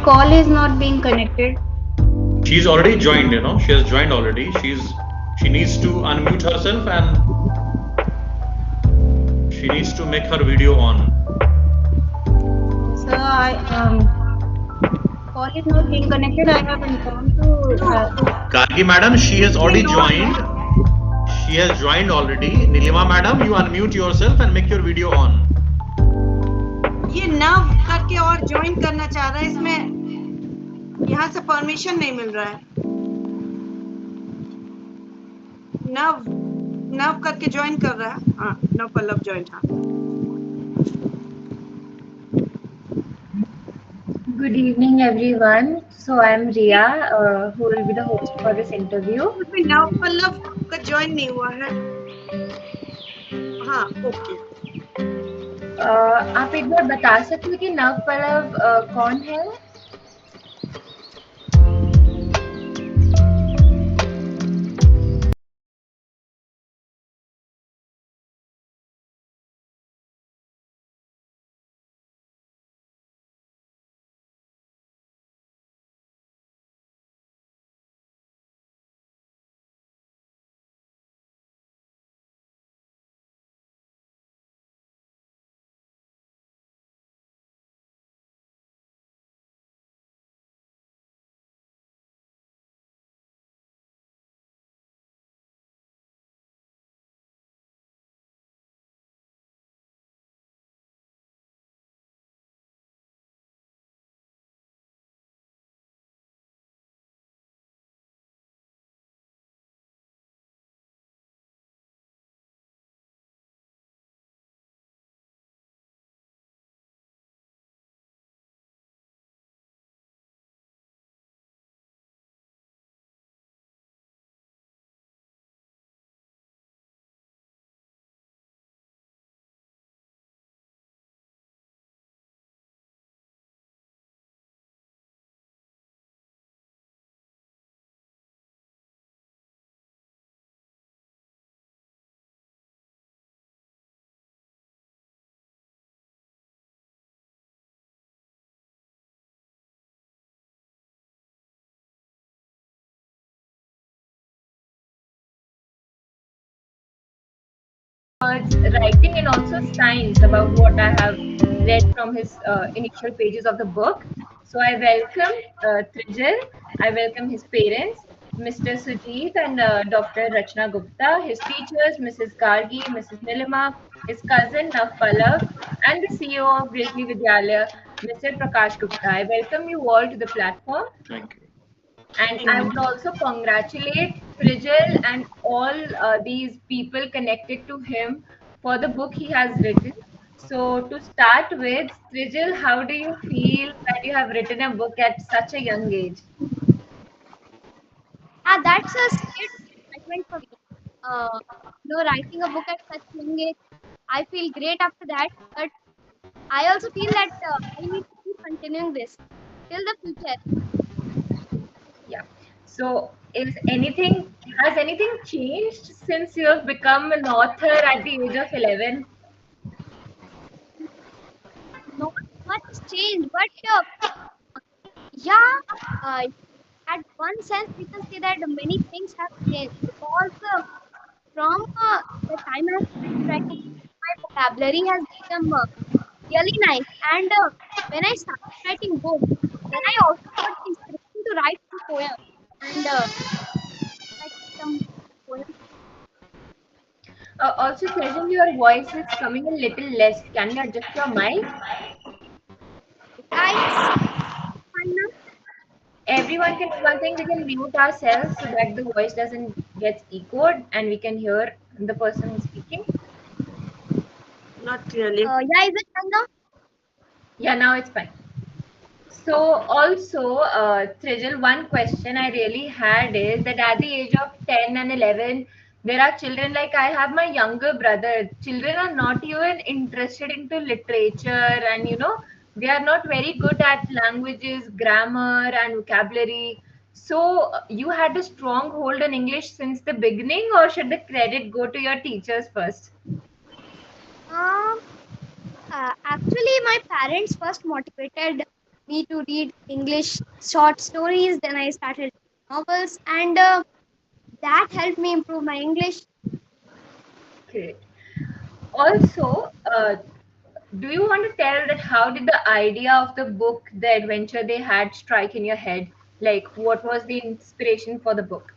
call is not being connected. She's already joined, she has joined already. She needs to unmute herself and she needs to make her video on. Sir, call is not being connected. I have informed to Gargi madam, she has already joined. She has joined already. Nilima madam, you unmute yourself and make your video on. ये नव करके और join करना चाह रहा है, इसमें यहाँ से परमिशन नहीं मिल रहा है। नव करके ज्वाइन कर रहा है। हाँ, नव पल्लव ज्वाइन। हाँ, Good evening, everyone. So I'm Ria, who will be the host for this interview. उसमें नव पल्लव का ज्वाइन नहीं हुआ है। हाँ, ओके। आप एक बार बता सकते हो कि नव पल्लव कौन है? Writing and also science about what I have read from his initial pages of the book. So I welcome Trijal, I welcome his parents, Mr. Sujit and Dr. Rachna Gupta, his teachers, Mrs. Gargi, Mrs. Nilima, his cousin Nav Pallav, and the CEO of Jhumri Teliaya, Mr. Prakash Gupta. I welcome you all to the platform. Thank you. And I would also congratulate Trijal and all these people connected to him for the book he has written. So, to start with, Trijal, how do you feel that you have written a book at such a young age? That's a great excitement for me. Writing a book at such young age, I feel great after that. But I also feel that I need to keep continuing this till the future. Yeah. So, has anything changed since you have become an author at the age of 11? Not much change, but yeah, at one sense we can say that many things have changed because from the time I have started writing, my vocabulary has become really nice. And when I started writing books, then I also got the inspiration to write some poems and write some poems. Also, Trijal, your voice is coming a little less. Can you adjust your mic? Guys, fine now. Everyone can do one thing, we can mute ourselves so that the voice doesn't get echoed and we can hear the person who's speaking. Not really. Yeah, is it fine now? Yeah, now it's fine. So also, Trijal, one question I really had is that at the age of 10 and 11, there are children like I have my younger brother. Children are not even interested into literature and, they are not very good at languages, grammar and vocabulary. So you had a strong hold on English since the beginning, or should the credit go to your teachers first? Um, Actually, my parents first motivated me to read English short stories. Then I started novels, and that helped me improve my English. Great. Also, do you want to tell that how did the idea of the book, the adventure they had, strike in your head? Like, what was the inspiration for the book?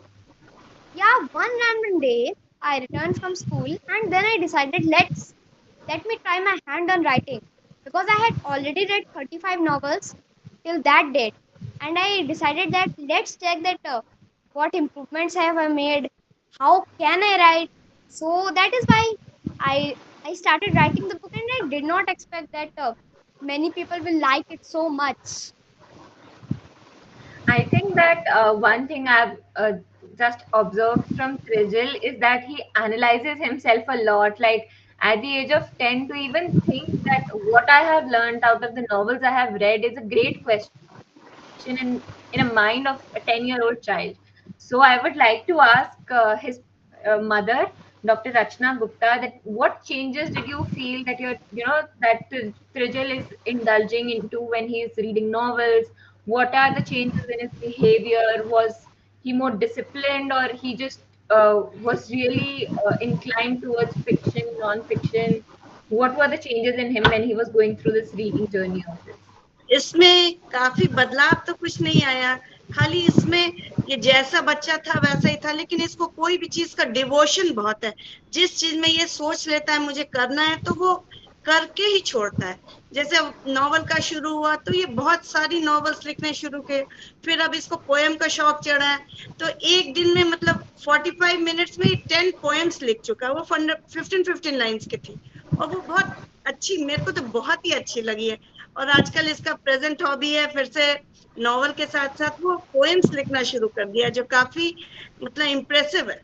Yeah, one random day I returned from school, and then I decided let me try my hand on writing, because I had already read 35 novels till that date, and I decided that let's check that what improvements have I made, how can I write. So that is why I I started writing the book, and I did not expect that many people will like it so much. I think that one thing I've just observed from Trijal is that he analyzes himself a lot. Like at the age of 10, to even think that what I have learned out of the novels I have read is a great question in a mind of a 10-year-old child. So I would like to ask his mother, Dr. Rachna Gupta, that what changes did you feel that that Trijal is indulging into when he is reading novels? What are the changes in his behavior? Was he more disciplined, or he just was really inclined towards fiction, non-fiction? What were the changes in him when he was going through this reading journey of his? इसमें काफी बदलाव तो कुछ नहीं आया, खाली इसमें ये जैसा बच्चा था वैसा ही था, लेकिन इसको कोई भी चीज का डिवोशन बहुत है। जिस चीज में ये सोच लेता है मुझे करना है तो वो करके ही छोड़ता है। जैसे नॉवल का शुरू हुआ तो ये बहुत सारी नॉवेल्स लिखने शुरू किए, फिर अब इसको पोएम का शौक चढ़ा है, तो एक दिन में मतलब 45 मिनट्स में 10 पोएम्स लिख चुका है। वो 15 लाइन्स की थी, और वो बहुत अच्छी, मेरे को तो बहुत ही अच्छी लगी है। और आजकल इसका प्रेजेंट हॉबी है फिर से नॉवल के साथ साथ वो पोएम्स लिखना शुरू कर दिया, जो काफी मतलब इम्प्रेसिव है।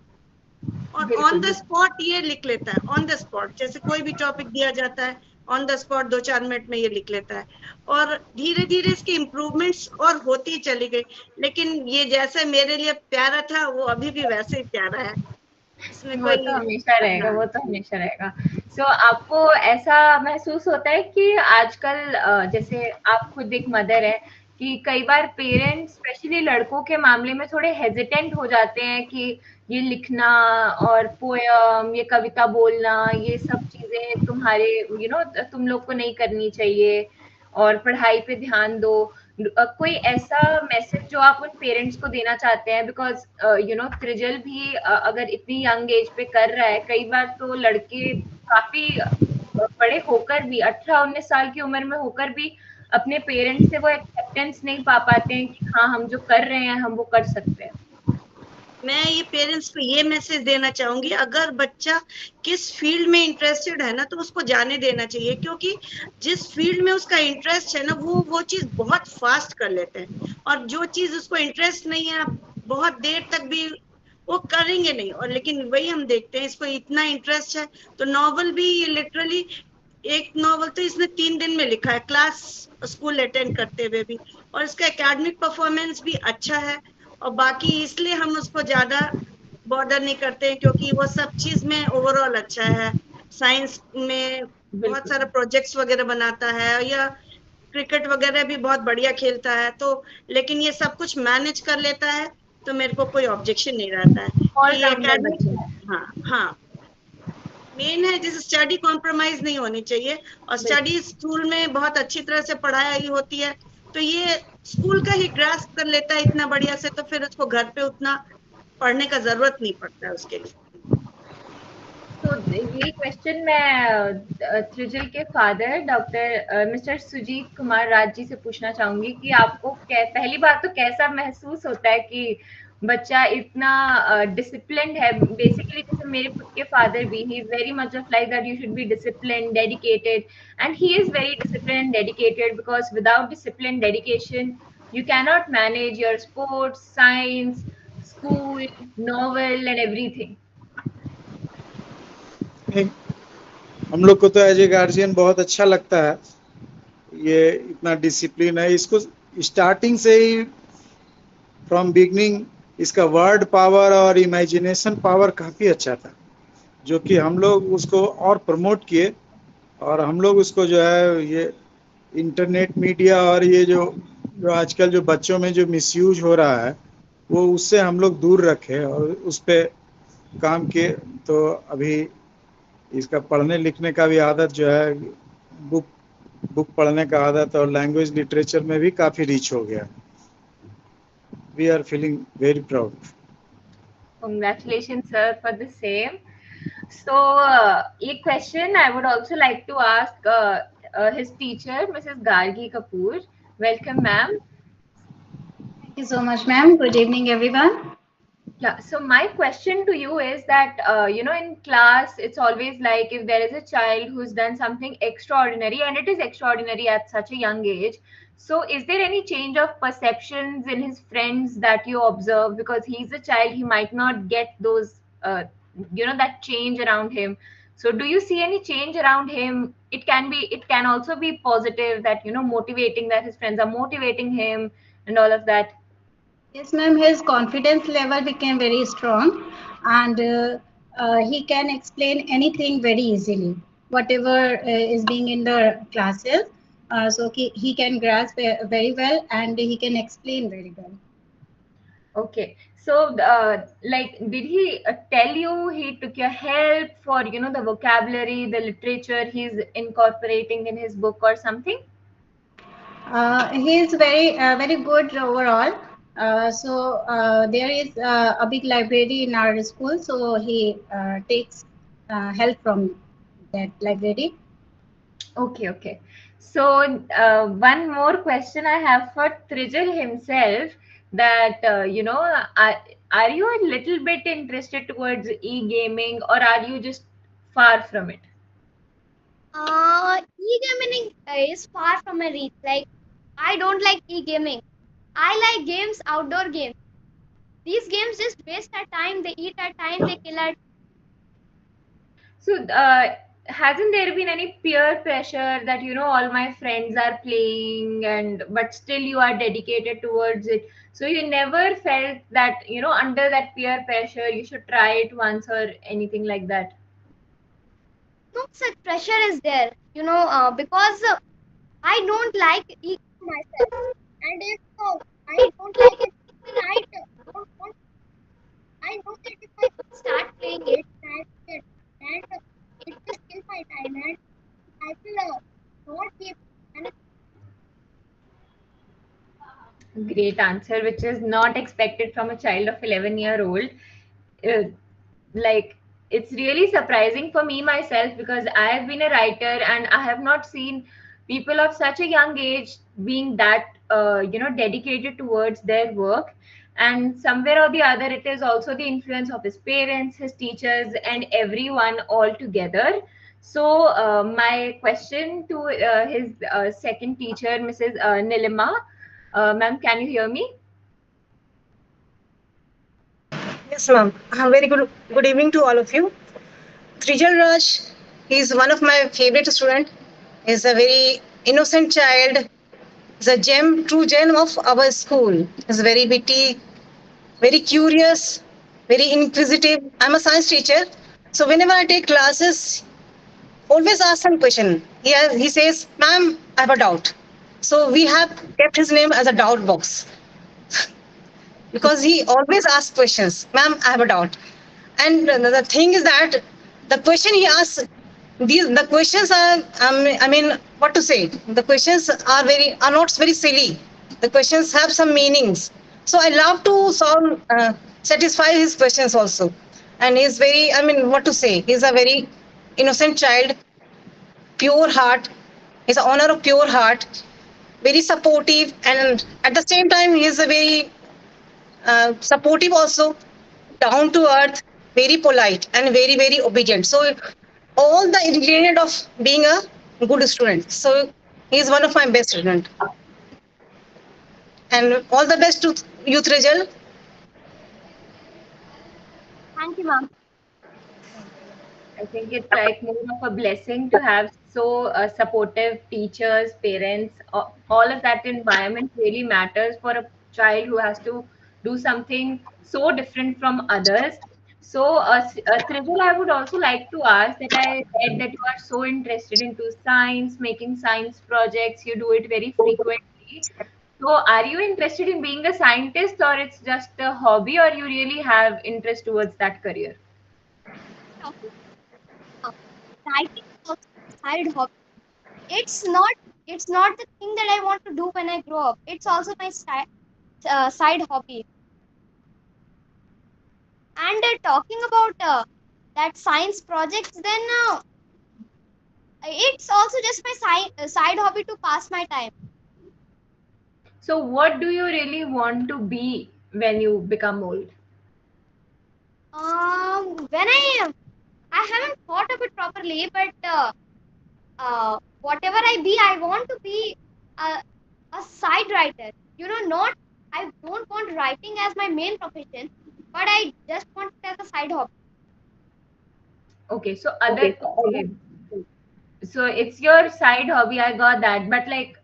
और ऑन बिल्कुल द बिल्कुल। स्पॉट ये लिख लेता है, ऑन द स्पॉट, जैसे कोई भी टॉपिक दिया जाता है ऑन द स्पॉट 2-4 मिनट में ये लिख लेता है। और धीरे धीरे इसकी इम्प्रूवमेंट्स और होती चली गई, लेकिन ये जैसे मेरे लिए प्यारा था वो अभी भी वैसे ही प्यारा है, इसमें वो कोई। तो हमेशा रहेगा, हाँ, वो तो हमेशा रहेगा। सो आपको ऐसा महसूस होता है कि आजकल जैसे आप खुद एक मदर है, कि कई बार पेरेंट्स स्पेशली लड़कों के मामले में थोड़े हेजिटेंट हो जाते हैं कि ये लिखना और पोयम, ये कविता बोलना, ये सब चीजें तुम्हारे तुम लोग को नहीं करनी चाहिए, और पढ़ाई पे ध्यान दो। कोई ऐसा मैसेज जो आप उन पेरेंट्स को देना चाहते हैं? बिकॉज त्रिजल भी अगर इतनी यंग एज पे कर रहा है, कई बार तो लड़के काफी बड़े होकर भी 18-19 साल की उम्र में होकर भी अपने पेरेंट्स से वो एक्सेप्टेंस नहीं पा पाते हैं कि हाँ हम जो कर रहे हैं हम वो कर सकते हैं। मैं ये पेरेंट्स को ये मैसेज देना चाहूंगी, अगर बच्चा किस फील्ड में इंटरेस्टेड है ना तो उसको जाने देना चाहिए, क्योंकि जिस फील्ड में उसका इंटरेस्ट है ना वो चीज बहुत फास्ट कर लेते हैं। और जो चीज उसको इंटरेस्ट नहीं है आप बहुत देर तक भी वो करेंगे नहीं। और लेकिन वही हम देखते हैं इसको इतना इंटरेस्ट है, तो नॉवल भी ये लिटरली एक नॉवल तो इसने 3 दिन में लिखा है, क्लास स्कूल अटेंड करते हुए भी। और इसका एकेडमिक परफॉर्मेंस भी अच्छा है। और बाकी इसलिए हम उसको ज्यादा बॉर्डर नहीं करते हैं, क्योंकि वो सब चीज में ओवरऑल अच्छा है। साइंस में बहुत बिल्कुल। सारे प्रोजेक्ट्स वगैरह बनाता है, या क्रिकेट वगैरह भी बहुत बढ़िया खेलता है। तो लेकिन ये सब कुछ मैनेज कर लेता है, तो मेरे को कोई ऑब्जेक्शन नहीं रहता है कि ऑलराउंडर एकेडमिक। बच्चा है। हाँ हाँ, मेन है जैसे स्टडी कॉम्प्रोमाइज नहीं होनी चाहिए, और बिल्कुल। स्टडी स्कूल में बहुत अच्छी तरह से पढ़ाई होती है, तो ये स्कूल का ही ग्रास्प कर लेता है इतना बढ़िया से, तो फिर उसको घर पे उतना पढ़ने का जरूरत नहीं पड़ता है उसके लिए। तो ये क्वेश्चन मैं त्रिजल के father doctor mister Sujeet Kumar Raj ji से पूछना चाहूंगी कि आपको पहली बात तो कैसा महसूस होता है कि बच्चा इतना डिसिप्लिन्ड है? बेसिकली जैसे मेरे खुद के फादर भी, he is very much of like that you should be discipline, dedicated, and he is very discipline and dedicated, because without discipline dedication you cannot manage your sports, science, school, novel and everything. हम लोग को तो as a guardian बहुत अच्छा लगता है ये इतना डिसिप्लिन है। इसको स्टार्टिंग से ही फ्रॉम बिगनिंग इसका वर्ड पावर और इमेजिनेशन पावर काफ़ी अच्छा था, जो कि हम लोग उसको और प्रमोट किए, और हम लोग उसको जो है ये इंटरनेट मीडिया और ये जो जो आजकल जो बच्चों में जो मिसयूज हो रहा है वो उससे हम लोग दूर रखें और उस पे काम किए तो अभी इसका पढ़ने लिखने का भी आदत जो है बुक बुक पढ़ने का आदत और लैंग्वेज लिटरेचर में भी काफी रिच हो गया. We are feeling very proud. Congratulations, sir, for the same. So, a question I would also like to ask his teacher, Mrs. Gargi Kapoor. Welcome, ma'am. Thank you so much, ma'am. Good evening, everyone. Yeah, so my question to you is that, in class, it's always like if there is a child who's done something extraordinary, and it is extraordinary at such a young age. So, is there any change of perceptions in his friends that you observe? Because he's a child, he might not get those, that change around him. So, do you see any change around him? It can also be positive that, motivating that his friends are motivating him and all of that. Yes, ma'am. His confidence level became very strong, and he can explain anything very easily. Whatever is being in the classes, so he can grasp very well, and he can explain very well. Okay. So, did he tell you he took your help for, the vocabulary, the literature he's incorporating in his book or something? He is very good overall. So there is a big library in our school, so he takes help from that library. Okay, okay. So, one more question I have for Trijal himself that, are you a little bit interested towards e-gaming or are you just far from it? E-gaming is far from my reach. Like, I don't like e-gaming. I like games, outdoor games. These games just waste our time. They eat our time. They kill our. So, hasn't there been any peer pressure that all my friends are playing and but still you are dedicated towards it? So you never felt that under that peer pressure you should try it once or anything like that? No such pressure is there. Because I don't like e myself, and if I don't like it, then don't want. I know that if I start playing it, and it just kill my time, and I will not be able to manage. Great answer, which is not expected from a child of 11-year-old. uh, like it's really surprising for me myself because I have been a writer and I have not seen people of such a young age being that dedicated towards their work. And somewhere or the other it is also the influence of his parents, his teachers, and everyone all together. So my question to his second teacher, Mrs. Nilima, ma'am, can you hear me? Yes, ma'am. Very good evening to all of you. Trijal Raj, he is one of my favorite student. He is a very innocent child. He's a gem, true gem of our school. He's very witty, very curious, very inquisitive. I'm a science teacher, so whenever I take classes, always ask some question. He says, "Ma'am, I have a doubt." So we have kept his name as a doubt box because he always asks questions. Ma'am, I have a doubt. And the thing is that the question he asks, the questions are, I mean, what to say? The questions are not very silly. The questions have some meanings. So I love to satisfy his questions also. And he's very, I mean, what to say? He's a very innocent child, pure heart. He's an honor of pure heart, very supportive, and at the same time, he is a very supportive also, down to earth, very polite, and very, very obedient. So, all the ingredient of being a good student. So, he is one of my best students. And all the best to youth result. Thank you, ma'am. I think it's like more of a blessing to have so supportive teachers, parents, all of that environment really matters for a child who has to do something so different from others. So, Trijal, I would also like to ask that I read that you are so interested into science, making science projects. You do it very frequently. So, are you interested in being a scientist, or it's just a hobby, or you really have interest towards that career? Talking writing is also a side hobby. It's not it's not the thing that I want to do when I grow up. It's also my side hobby. And talking about that science projects, then it's also just my side hobby to pass my time. So, what do you really want to be when you become old? When I haven't thought of it properly, but whatever I be, I want to be a, a side writer. Not I don't want writing as my main profession, but I just want it as a side hobby. Okay, so other, okay, so it's your side hobby. I got that, but like,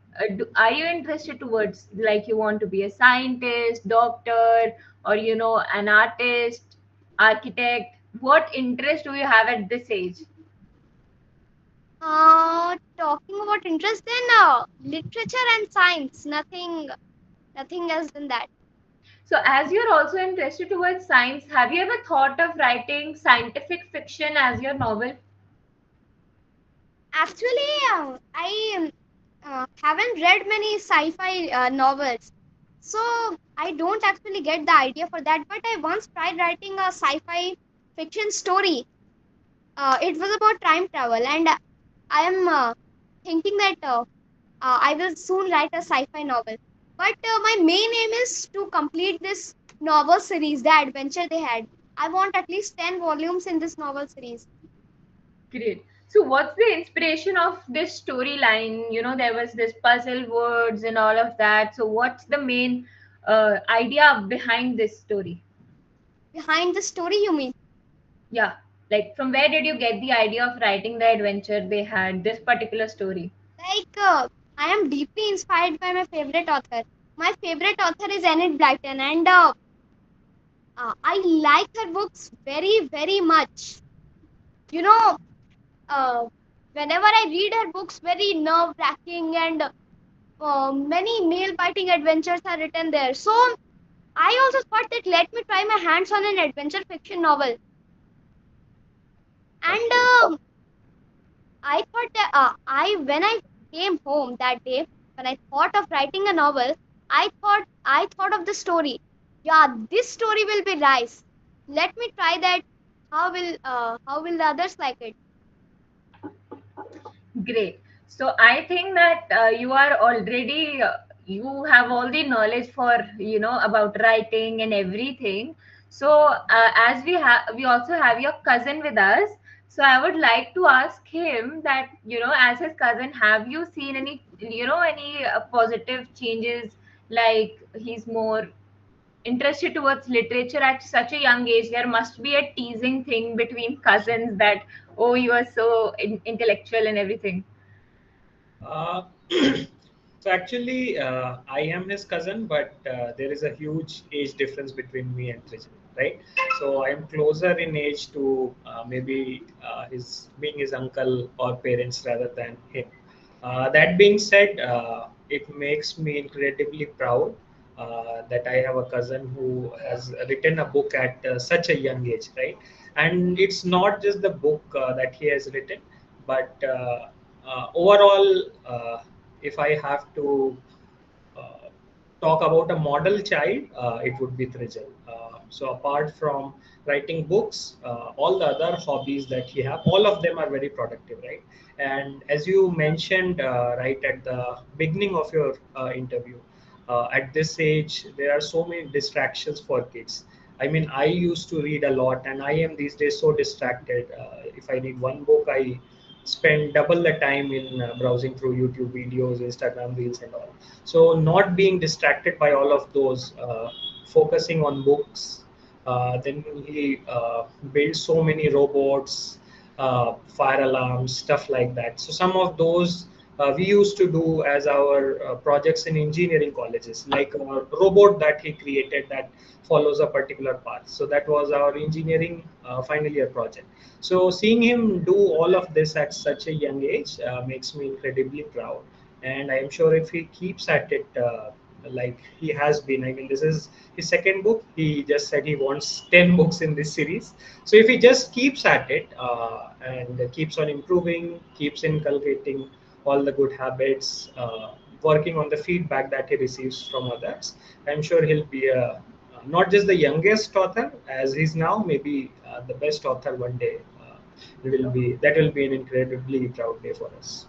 are you interested towards like you want to be a scientist, doctor, or an artist, architect? What interest do you have at this age? Talking about interest, then literature and science. Nothing else than that. So, as you're also interested towards science, have you ever thought of writing scientific fiction as your novel? Actually, I haven't read many sci-fi novels, so I don't actually get the idea for that. But I once tried writing a sci-fi fiction story. It was about time travel, and I am thinking that I will soon write a sci-fi novel. But my main aim is to complete this novel series, the adventure they had. I want at least 10 volumes in this novel series. Great. So, what's the inspiration of this storyline? There was this puzzle words and all of that. So, what's the main idea behind this story? Behind the story, you mean? Yeah, like from where did you get the idea of writing the adventure they had, this particular story? Like, I am deeply inspired by my favorite author. My favorite author is Enid Blyton, and I like her books very, very much. You know, uh, whenever I read her books, very nerve wracking and many nail biting adventures are written there. So, I also thought that let me try my hands on an adventure fiction novel. And Okay. I thought that when I came home that day, when I thought of writing a novel, I thought of the story. Yeah, this story will be nice. Let me try that. How will the others like it? Great. So I think that you are already you have all the knowledge for about writing and everything. So as we also have your cousin with us. So I would like to ask him that as his cousin, have you seen any positive changes, like he's more interested towards literature at such a young age? There must be a teasing thing between cousins that, oh, you are so intellectual and everything. Uh, so actually, I am his cousin, but there is a huge age difference between me and Trijal, right? So I am closer in age to maybe his being his uncle or parents rather than him. That being said, it makes me incredibly proud that I have a cousin who has written a book at such a young age, right? And it's not just the book that he has written, but overall, if I have to uh, talk about a model child, it would be Trijal. So apart from writing books, all the other hobbies that he have, all of them are very productive, right? And as you mentioned right at the beginning of your interview, at this age, there are so many distractions for kids. I mean, I used to read a lot, and I am these days so distracted. If I need one book, I spend double the time in browsing through YouTube videos, Instagram reels, and all. So, not being distracted by all of those, focusing on books. Then he built so many robots, fire alarms, stuff like that. So, some of those we used to do as our projects in engineering colleges, like a robot that he created that follows a particular path. So that was our engineering final year project. So seeing him do all of this at such a young age makes me incredibly proud. And I am sure if he keeps at it like he has been, I mean, this is his second book. He just said he wants 10 books in this series. So if he just keeps at it and keeps on improving, keeps inculcating all the good habits, working on the feedback that he receives from others, I'm sure he'll be a not just the youngest author as he's now, maybe the best author one day. It will be that will be an incredibly proud day for us.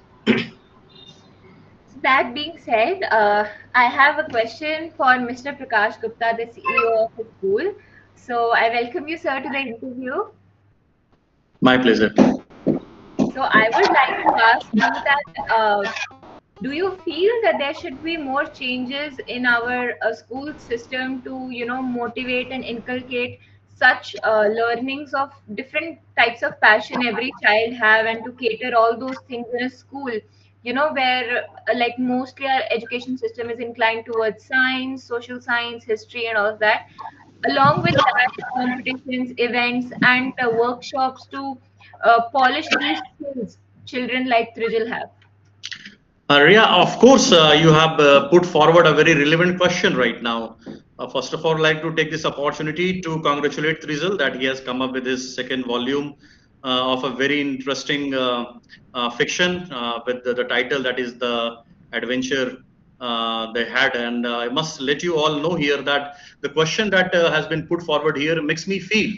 That being said, I have a question for Mr. Prakash Gupta, the CEO of the school. So I welcome you, sir, to the interview. My pleasure. So I would like to ask you that do you feel that there should be more changes in our school system to, motivate and inculcate such learnings of different types of passion every child have, and to cater all those things in a school, where like mostly our education system is inclined towards science, social science, history, and all of that. Along with that, competitions, events, and workshops to polish these skills children like Trijal have. Ria, of course, you have put forward a very relevant question right now. First of all, I'd like to take this opportunity to congratulate Trizal that he has come up with his second volume of a very interesting fiction with the title that is The Adventure They Had. And I must let you all know here that the question that has been put forward here makes me feel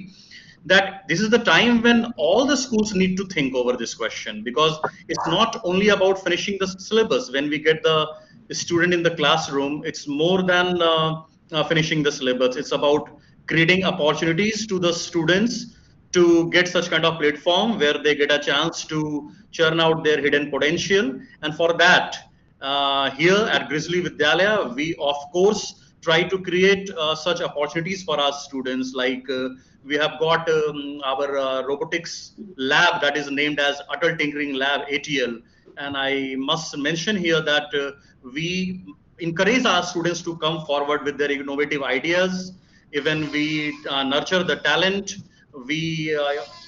that this is the time when all the schools need to think over this question, because it's not only about finishing the syllabus. When we get the student in the classroom, it's more than finishing the syllabus. It's about creating opportunities to the students to get such kind of platform where they get a chance to churn out their hidden potential. And for that, here at Grizzly Vidyalaya, we of course try to create such opportunities for our students. Like we have got our robotics lab that is named as Adult Tinkering Lab ATL. And I must mention here that we encourage our students to come forward with their innovative ideas. Even we nurture the talent. We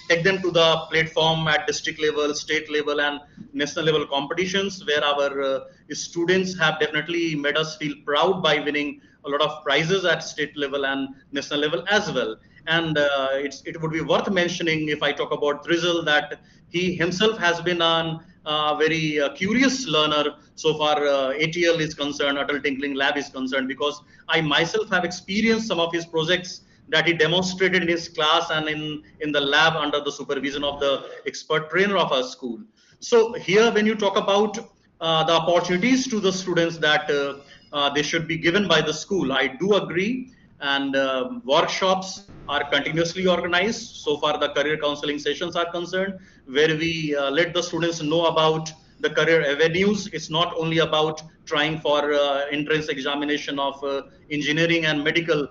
take them to the platform at district level, state level, and national level competitions, where our students have definitely made us feel proud by winning a lot of prizes at state level and national level as well. And it would be worth mentioning, if I talk about Drizzle, that he himself has been an very curious learner so far ATL is concerned, Adult Tinkling Lab is concerned, because I myself have experienced some of his projects that he demonstrated in his class and in the lab under the supervision of the expert trainer of our school. So here, when you talk about the opportunities to the students that they should be given by the school, I do agree. And workshops are continuously organized. So far, the career counseling sessions are concerned, where we let the students know about the career avenues. It's not only about trying for entrance examination of engineering and medical.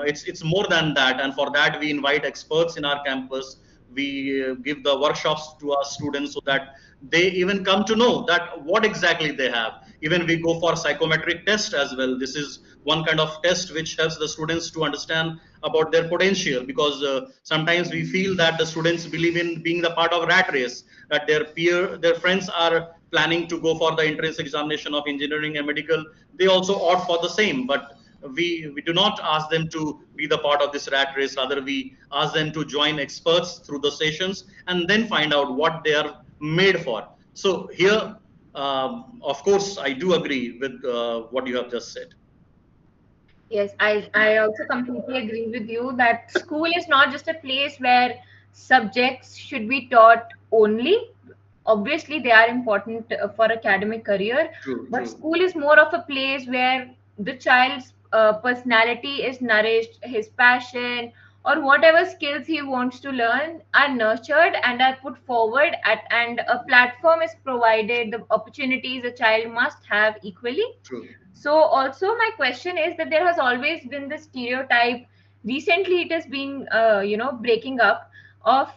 It's more than that. And for that, we invite experts in our campus. We give the workshops to our students so that they even come to know that what exactly they have. Even we go for psychometric test as well. This is one kind of test which helps the students to understand about their potential, because sometimes we feel that the students believe in being the part of rat race, that their friends are planning to go for the entrance examination of engineering and medical. They also opt for the same, but we do not ask them to be the part of this rat race. Rather, we ask them to join experts through the sessions and then find out what they are made for. So here, of course, I do agree with what you have just said. Yes, I also completely agree with you that school is not just a place where subjects should be taught only. Obviously, they are important for academic career, True, but true. school is more of a place where the child's personality is nourished, his passion, or whatever skills he wants to learn are nurtured and are put forward and a platform is provided, the opportunities a child must have equally. True. So also my question is that there has always been this stereotype. Recently, it has been breaking up of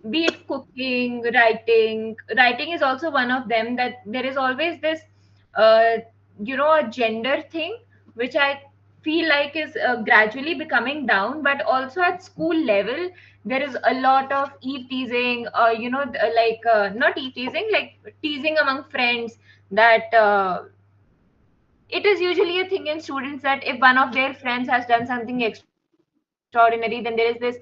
be it cooking, writing is also one of them, that there is always this uh, a gender thing, which I feel like is gradually becoming down. But also at school level, there is a lot of eve teasing, not eve teasing, like teasing among friends, that it is usually a thing in students that if one of their friends has done something extraordinary, then there is this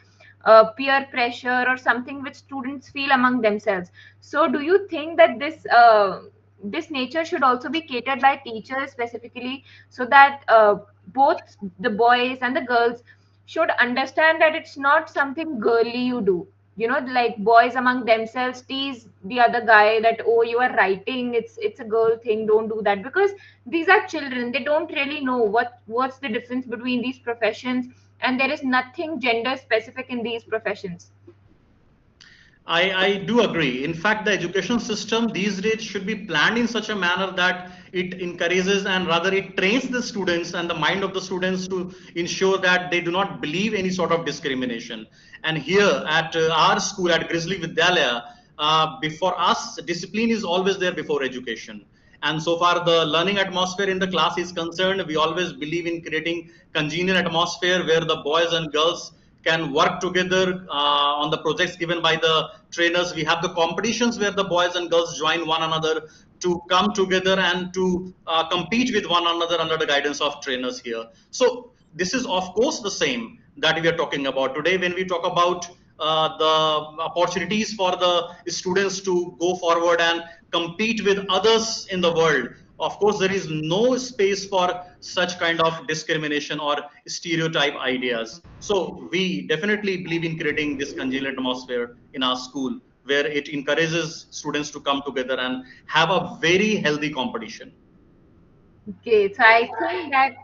peer pressure or something which students feel among themselves. So do you think that this nature should also be catered by teachers specifically, so that both the boys and the girls should understand that it's not something girly you do? Like boys among themselves tease the other guy that, oh, you are writing, it's a girl thing, don't do that. Because these are children, they don't really know what's the difference between these professions, and there is nothing gender specific in these professions. I do agree. In fact, the education system these days should be planned in such a manner that it encourages and rather it trains the students and the mind of the students to ensure that they do not believe any sort of discrimination. And here at our school at Grizzly Vidyalaya, before us, discipline is always there before education. And so far, the learning atmosphere in the class is concerned, we always believe in creating congenial atmosphere where the boys and girls can work together on the projects given by the trainers. We have the competitions where the boys and girls join one another to come together and to compete with one another under the guidance of trainers here. So this is of course the same that we are talking about today when we talk about the opportunities for the students to go forward and compete with others in the world. Of course, there is no space for such kind of discrimination or stereotype ideas. So we definitely believe in creating this congenial atmosphere in our school where it encourages students to come together and have a very healthy competition. Okay, so I think that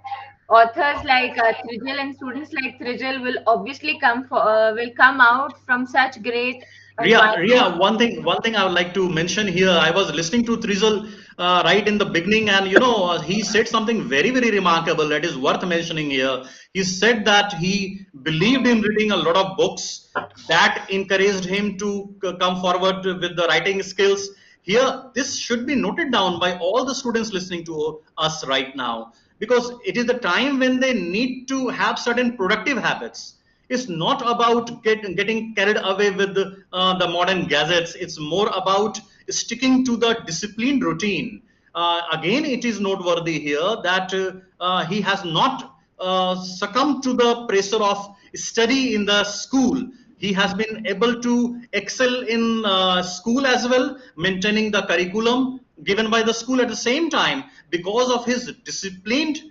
authors like Trijal and students like Trijal will obviously will come out from such great Ria, environment. one thing I would like to mention here. I was listening to Trizal right in the beginning, and he said something very, very remarkable that is worth mentioning here. He said that he believed in reading a lot of books that encouraged him to come forward with the writing skills. Here, this should be noted down by all the students listening to us right now, because it is the time when they need to have certain productive habits. It's not about getting carried away with the modern gadgets. It's more about sticking to the disciplined routine. Again, it is noteworthy here that he has not succumbed to the pressure of study in the school. He has been able to excel in school as well, maintaining the curriculum given by the school at the same time because of his disciplined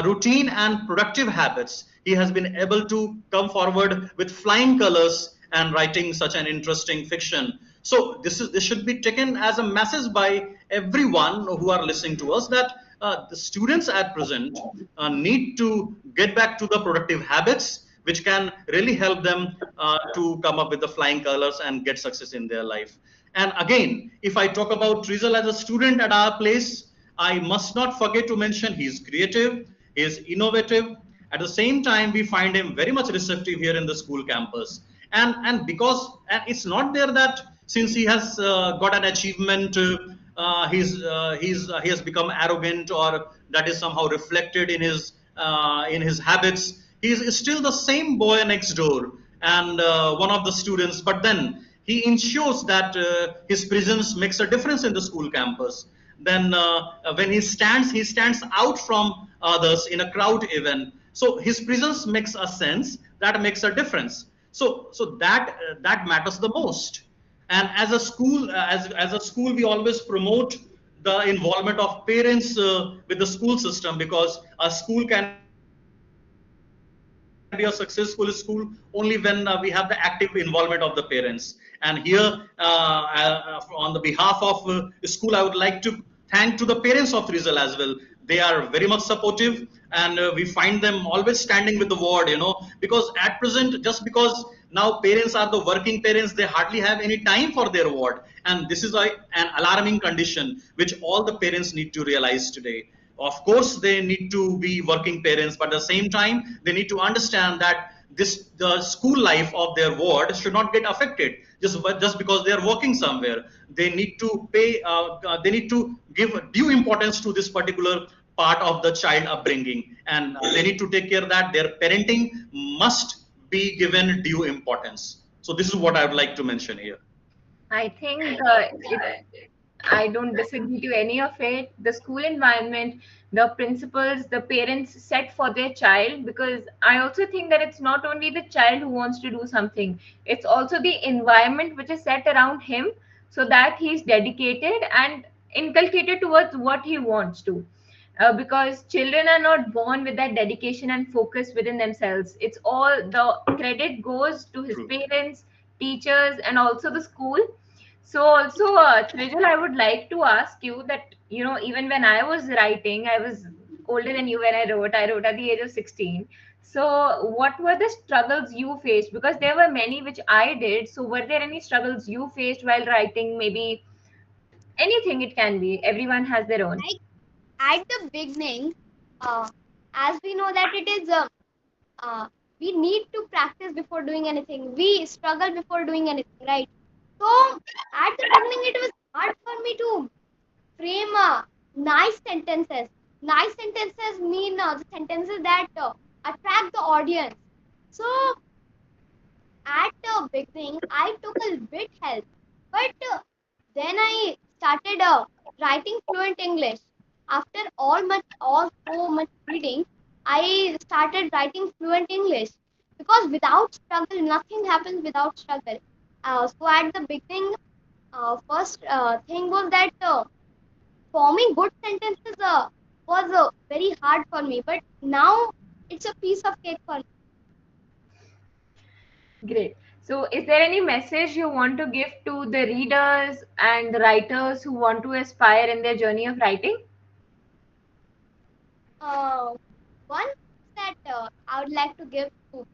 routine and productive habits. He has been able to come forward with flying colors and writing such an interesting fiction. So this should be taken as a message by everyone who are listening to us that the students at present need to get back to the productive habits which can really help them to come up with the flying colors and get success in their life. And again, if I talk about Rizal as a student at our place, I must not forget to mention he's creative, he's innovative. At the same time, we find him very much receptive here in the school campus. And because and it's not there that since he has got an achievement, he has become arrogant or that is somehow reflected in his habits. He is still the same boy next door and one of the students, but then he ensures that his presence makes a difference in the school campus. Then when he stands out from others in a crowd event. So his presence makes a sense, that makes a difference. So that matters the most. And as a school, as a school, we always promote the involvement of parents with the school system because a school can be a successful school only when we have the active involvement of the parents. And here, on the behalf of school, I would like to thank to the parents of Rizal as well. They are very much supportive, and we find them always standing with the ward, because at present, just because now parents are the working parents, they hardly have any time for their ward. And this is an alarming condition, which all the parents need to realize today. Of course, they need to be working parents, but at the same time, they need to understand that the school life of their ward should not get affected just because they are working somewhere. They need to pay, they need to give due importance to this particular part of the child upbringing, and they need to take care that their parenting must be given due importance. So this is what I would like to mention here. I think I don't disagree to any of it. The school environment, the principals, the parents set for their child, because I also think that it's not only the child who wants to do something, it's also the environment which is set around him so that he's dedicated and inculcated towards what he wants to. Because children are not born with that dedication and focus within themselves. It's all the credit goes to his True. parents, teachers, and also the school. So also, Trijal, I would like to ask you that, even when I was writing, I was older than you when I wrote. I wrote at the age of 16. So what were the struggles you faced? Because there were many which I did. So were there any struggles you faced while writing? Maybe anything it can be. Everyone has their own. Like at the beginning, uh, as we know that it is uh, we need to practice before doing anything. We struggle before doing anything, right? So at the beginning, it was hard for me to frame nice sentences. Nice sentences mean the sentences that attract the audience. So at the beginning, I took a bit help, but then I started writing fluent English. After all so much reading, I started writing fluent English because without struggle, nothing happens without struggle. So at the beginning, first thing was that forming good sentences was very hard for me, but now it's a piece of cake for me. Great. So, is there any message you want to give to the readers and the writers who want to aspire in their journey of writing? Uh, one that I would like to give to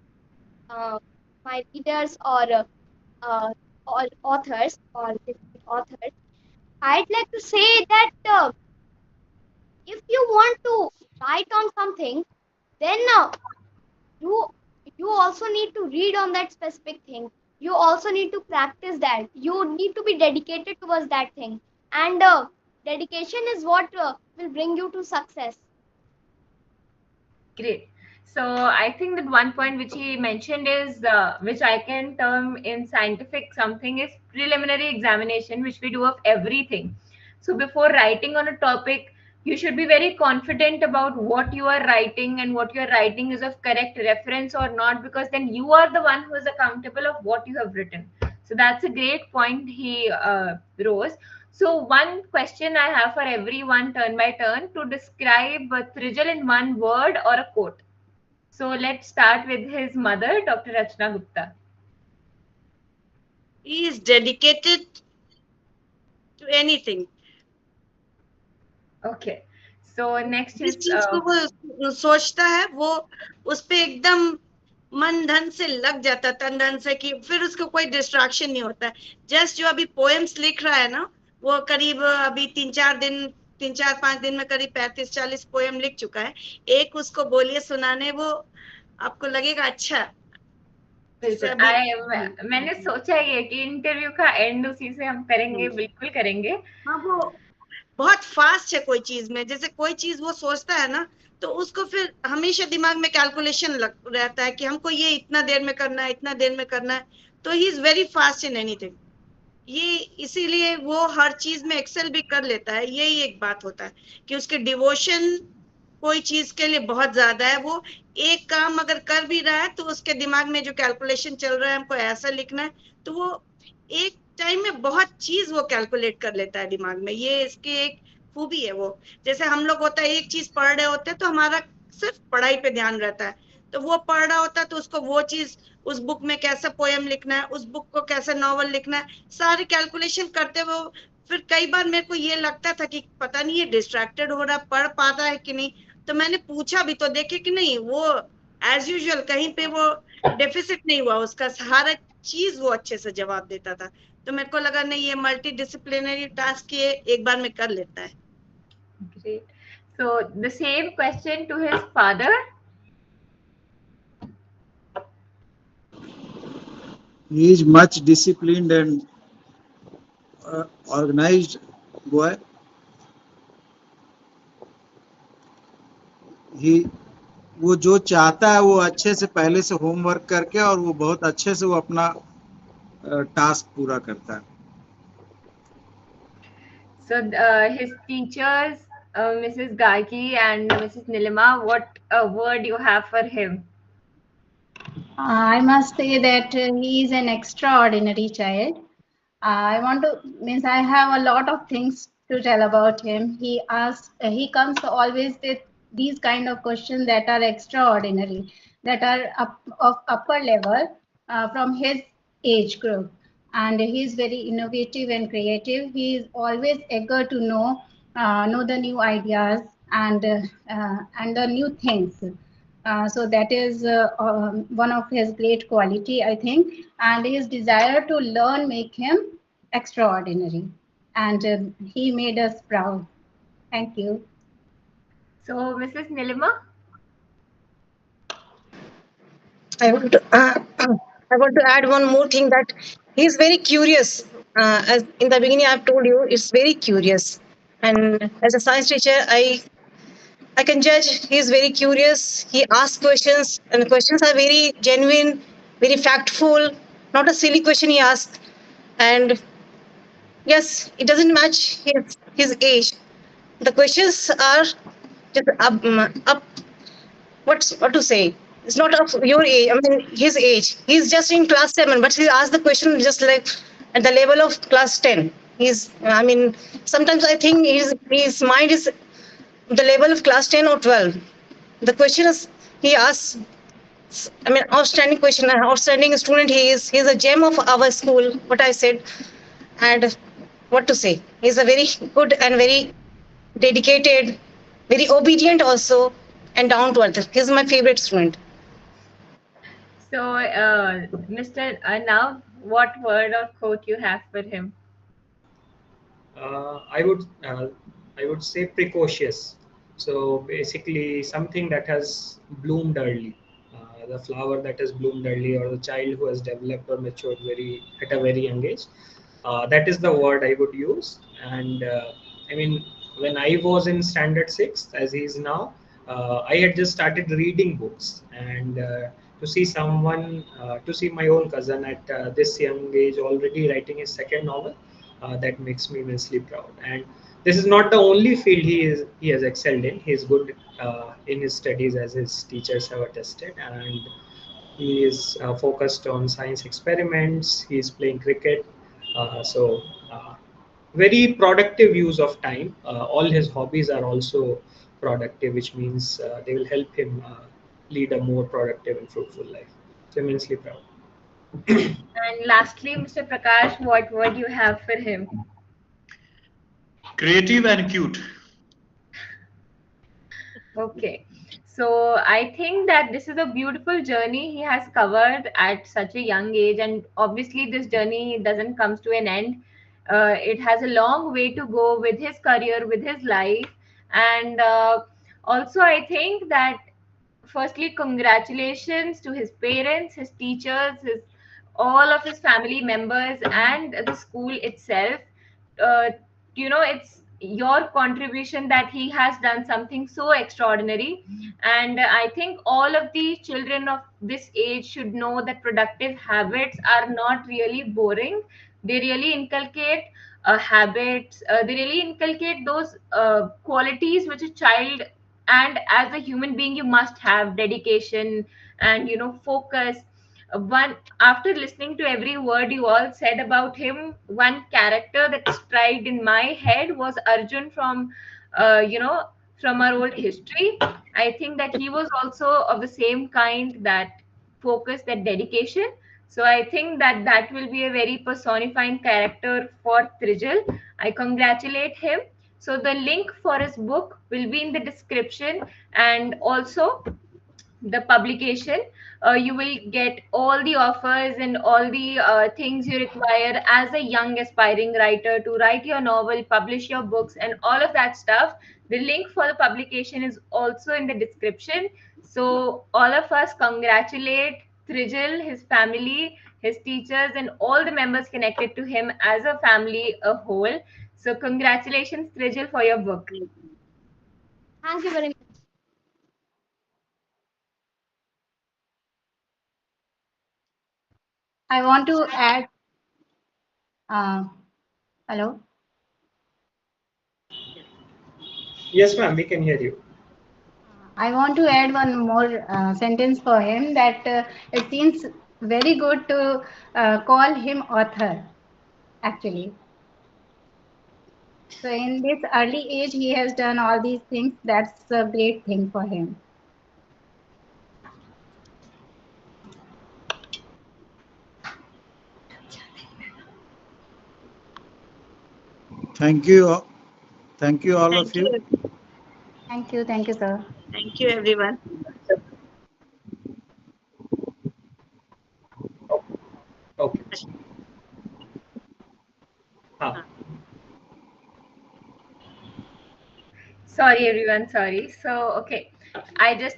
uh, my readers uh, all authors or different authors, I'd like to say that if you want to write on something, then you you also need to read on that specific thing. You also need to practice that. You need to be dedicated towards that thing, and dedication is what will bring you to success. Great. So I think that one point which he mentioned is, which I can term in scientific something, is preliminary examination, which we do of everything. So before writing on a topic, you should be very confident about what you are writing and what you are writing is of correct reference or not, because then you are the one who is accountable of what you have written. So that's a great point he rose. So one question I have for everyone, turn by turn, to describe Trijal in one word or a quote. So let's start with his mother, Dr. Rachna Gupta. He is dedicated to anything. Okay. So next जिस is चीज को वो सोचता है वो उस पे एकदम मन धन से लग जाता है, तन धन से, कि फिर उसको कोई डिस्ट्रैक्शन नहीं होता है. जस्ट जो अभी पोएम्स लिख रहा है ना, वो करीब अभी 3-4 दिन में करीब 35-40 पोएम लिख चुका है. एक उसको बोलिए सुनाने, वो आपको लगेगा अच्छा. मैंने सोचा ही है कि इंटरव्यू का एंड उसी से हम करेंगे, बिल्कुल करेंगे. हाँ, वो बहुत फास्ट है कोई चीज में. जैसे कोई चीज वो सोचता है ना, तो उसको फिर हमेशा दिमाग में कैलकुलेशन रहता है कि हमको ये इतना देर में करना है, इतना देर में करना है. तो he is very fast in anything. ये इसीलिए वो हर चीज में एक्सेल भी कर लेता है. यही एक बात होता है कि उसके डिवोशन कोई चीज के लिए बहुत ज्यादा है. वो एक काम अगर कर भी रहा है तो उसके दिमाग में जो कैलकुलेशन चल रहा है, हमको ऐसा लिखना है, तो वो एक टाइम में बहुत चीज वो कैलकुलेट कर लेता है दिमाग में. ये इसकी एक खूबी है. वो जैसे हम लोग होता है, एक चीज पढ़ रहे होते हैं तो हमारा सिर्फ पढ़ाई पे ध्यान रहता है. तो वो पढ़ रहा होता है तो उसको वो चीज, उस बुक में कैसा पोएम लिखना है, उस बुक को कैसा नॉवल लिखना है, सारे कैलकुलेशन करते हुए फिर कई बार मेरे को ये लगता था कि पता नहीं ये डिस्ट्रैक्टेड हो रहा, पढ़ पाता है कि नहीं. तो मैंने पूछा भी तो देखे कि नहीं, वो एज यूजुअल कहीं पे वो डेफिसिट नहीं हुआ. उसका हर चीज वो अच्छे से जवाब देता था. तो मेरे को लगा नहीं, ये मल्टी डिसिप्लिनरी टास्क ये एक बार में कर लेता है. Great. So the same question to his father. He is much disciplined and organized boy. ही वो जो चाहता है वो अच्छे से पहले से होमवर्क करके और वो बहुत अच्छे से वो अपना टास्क पूरा करता है. So his teachers, Mrs. Gargi and Mrs. Nilima, what word you have for him? I must say that he is an extraordinary child. I want to means I have a lot of things to tell about him. He comes always with these kind of questions that are extraordinary, that are of upper level from his age group, and he is very innovative and creative. He is always eager to know the new ideas and the new things. So that is one of his great quality, I think, and his desire to learn make him extraordinary, and he made us proud. Thank you. So Mrs. Nilima? I want to I want to add one more thing that he's very curious. As in the beginning, I've told you, it's very curious. And as a science teacher, I can judge he's very curious. He asks questions, and the questions are very genuine, very factful. Not a silly question he asks. And yes, it doesn't match his age. The questions are just up what to say? It's not of your age. I mean, his age. He's just in class 7, but he asked the question just like at the level of class 10. He's. I mean, sometimes I think his mind is the level of class 10 or 12. The question is he asks. I mean, outstanding question. An outstanding student. He is. He's a gem of our school. What I said, and what to say? He's a very good and very dedicated, very obedient also, and down to earth. He's my favorite student. So Mr. Now, what word or quote you have for him? uh, I would uh, I would say precocious. So basically, something that has bloomed early, the flower that has bloomed early, or the child who has developed or matured very at a very young age. That is the word I would use. And I mean, when I was in standard six, as he is now, I had just started reading books, and to see to see my own cousin at this young age already writing his second novel, that makes me immensely proud. And this is not the only field he has excelled in. He is good in his studies, as his teachers have attested, and he is focused on science experiments. He is playing cricket, so very productive use of time. All his hobbies are also productive, which means they will help him lead a more productive and fruitful life. So immensely proud. And lastly, Mr. Prakash, what word you have for him? Creative and cute. Okay. So I think that this is a beautiful journey he has covered at such a young age, and obviously this journey doesn't comes to an end. It has a long way to go with his career, with his life, and also I think that firstly, congratulations to his parents, his teachers, his all of his family members, and the school itself. Uh, it's your contribution that he has done something so extraordinary. And I think all of the children of this age should know that productive habits are not really boring. They really inculcate habits, they really inculcate those qualities which a child and as a human being you must have dedication and focus. One After listening to every word you all said about him, one character that striked in my head was Arjun from uh, you know from our old history. I think that he was also of the same kind, that focus, that dedication. So I think that that will be a very personifying character for Trijal. I congratulate him. So the link for his book will be in the description, and also the publication. You will get all the offers and all the things you require as a young aspiring writer to write your novel, publish your books, and all of that stuff. The link for the publication is also in the description. So all of us congratulate Trijal, his family, his teachers, and all the members connected to him as a family, a whole. So, congratulations, Trijal, for your book. Thank you very much. I want to add. Hello. Yes, ma'am, we can hear you. I want to add one more sentence for him that it seems very good to call him author, actually. So in this early age, he has done all these things. That's a great thing for him. Thank you. Thank you, all Thank of you. you. Thank you, sir. Thank you, everyone. Okay. Sorry, everyone. Sorry. So, okay,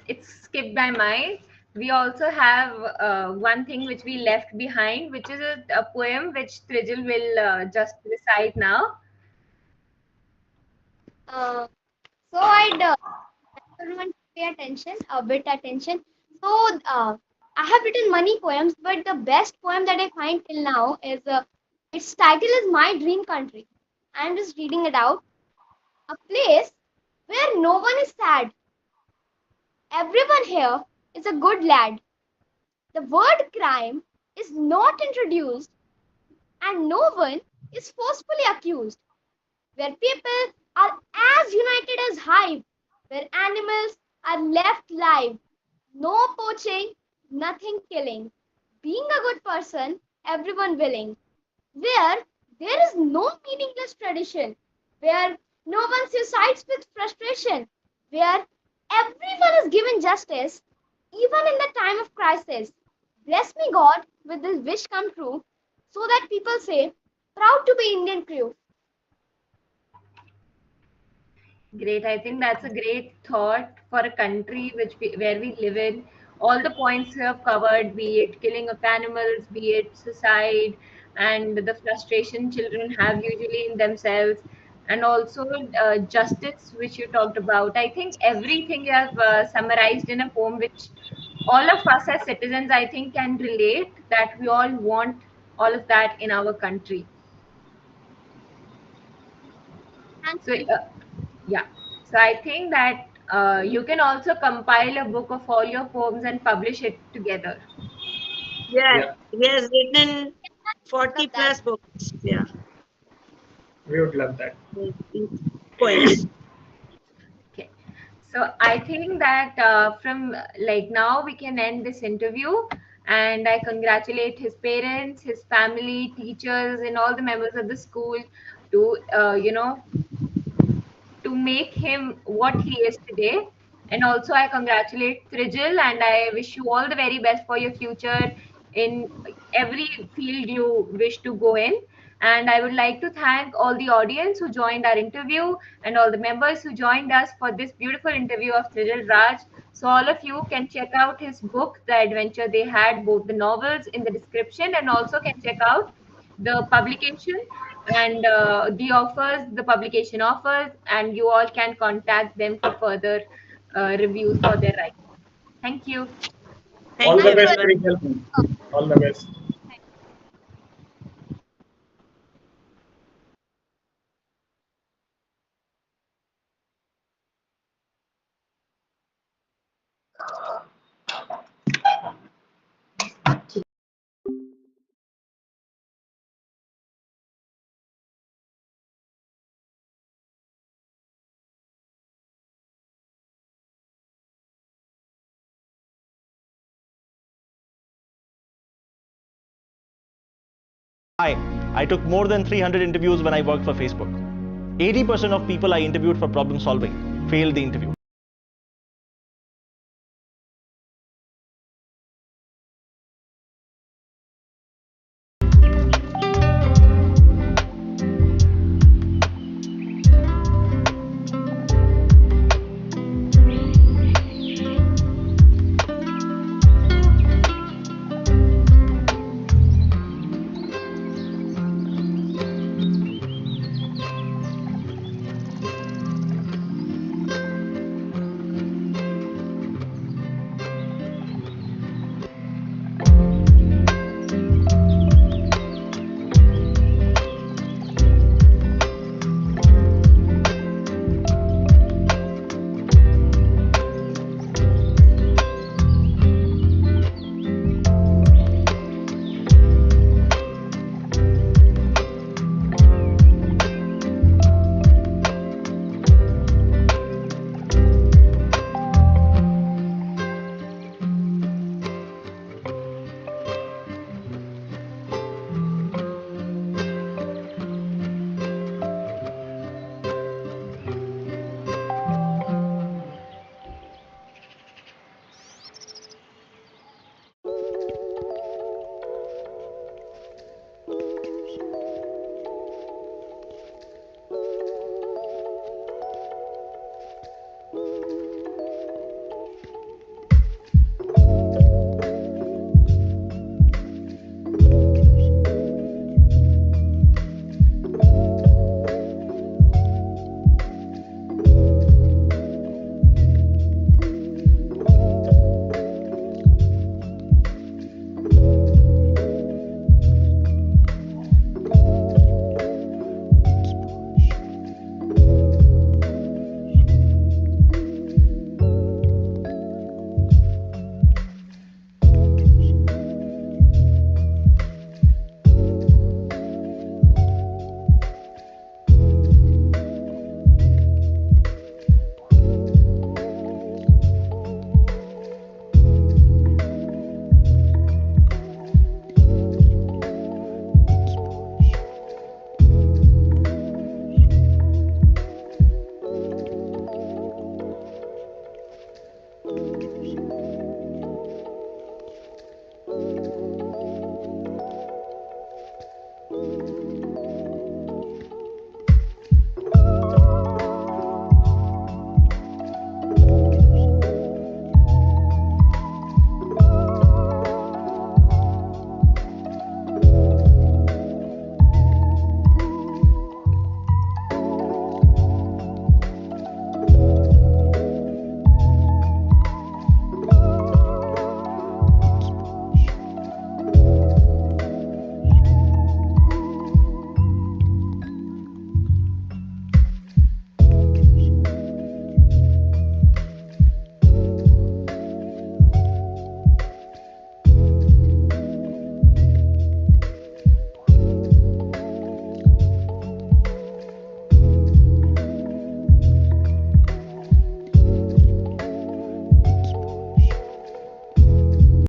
it skipped my mind. We also have one thing which we left behind, which is a poem which Trijal will just recite now. So I'd everyone to pay attention, a bit attention. So I have written many poems, but the best poem that I find till now is its title is My Dream Country. I'm just reading it out. A place where no one is sad. Everyone here is a good lad. The word crime is not introduced, and no one is forcefully accused. Where people are as united as hive, where animals are left live. No poaching, nothing killing. Being a good person, everyone willing. Where there is no meaningless tradition. Where no one suicides with frustration. Where everyone is given justice, even in the time of crisis. Bless me, God, with this wish come true, so that people say, proud to be Indian crew. Great. I think that's a great thought for a country where we live in. All the points you have covered, be it killing of animals, be it suicide, and the frustration children have usually in themselves, and also justice, which you talked about. I think everything you have summarized in a poem, which all of us as citizens, I think, can relate, that we all want all of that in our country. Thank So, you. yeah. So I think that you can also compile a book of all your poems and publish it together. Yeah, Yeah, he has written Think 40 of that. plus books. Yeah, we would love that. poems. Okay. So I think that from like now we can end this interview, and I congratulate his parents, his family, teachers, and all the members of the school to to make him what he is today. And also, I congratulate Trijal and I wish you all the very best for your future in every field you wish to go in. And I would like to thank all the audience who joined our interview and all the members who joined us for this beautiful interview of Trijal Raj. So, all of you can check out his book, The Adventure They Had, both the novels in the description, and also can check out the publication and the publication offers, and you all can contact them for further reviews for their writing. Thank you. All Thank you, the Thank you. best, everyone. Rachel. All the best. Hi, I took more than 300 interviews when I worked for Facebook. 80% of people I interviewed for problem solving failed the interview.